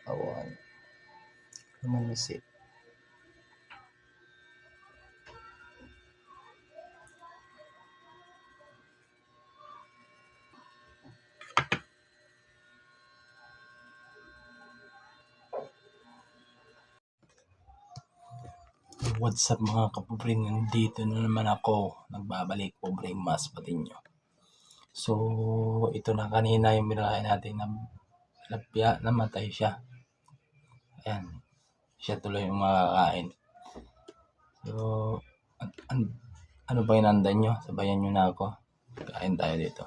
Awan. Lumanisi. What's up mga kapobring, nandito na naman ako, nagbabalik Pobreng Mas Patiño. So, ito na kanina yung binakain natin ng tilapia, namatay siya. Ayan, siya tuloy yung makakain. So, ano ba inandan nyo? Sabayan nyo na ako. Kain tayo dito.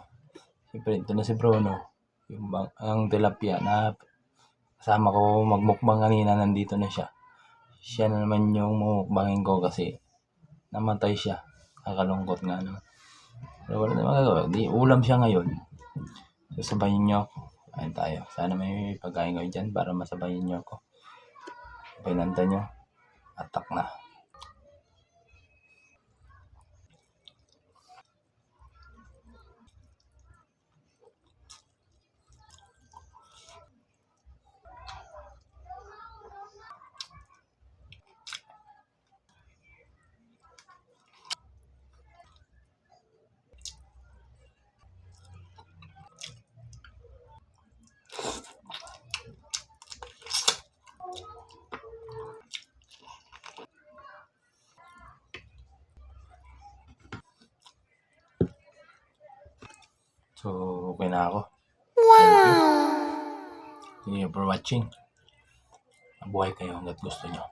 Siyempre, ito na si Bruno. Ang tilapia na kasama ko magmukbang kanina, nandito na siya. Siya na naman yung mumukbangin ko kasi namatay siya. Kakalungkot nga naman. Pero wala na magagawa. Di ulam siya ngayon. So, sabayin nyo ako. Kain tayo. Sana may pagkain kayo dyan para masabayin nyo ako. Pinanta nyo. Atak na. So, okay na ako. Thank you for watching. Mabuhay kayo hanggat gusto nyo.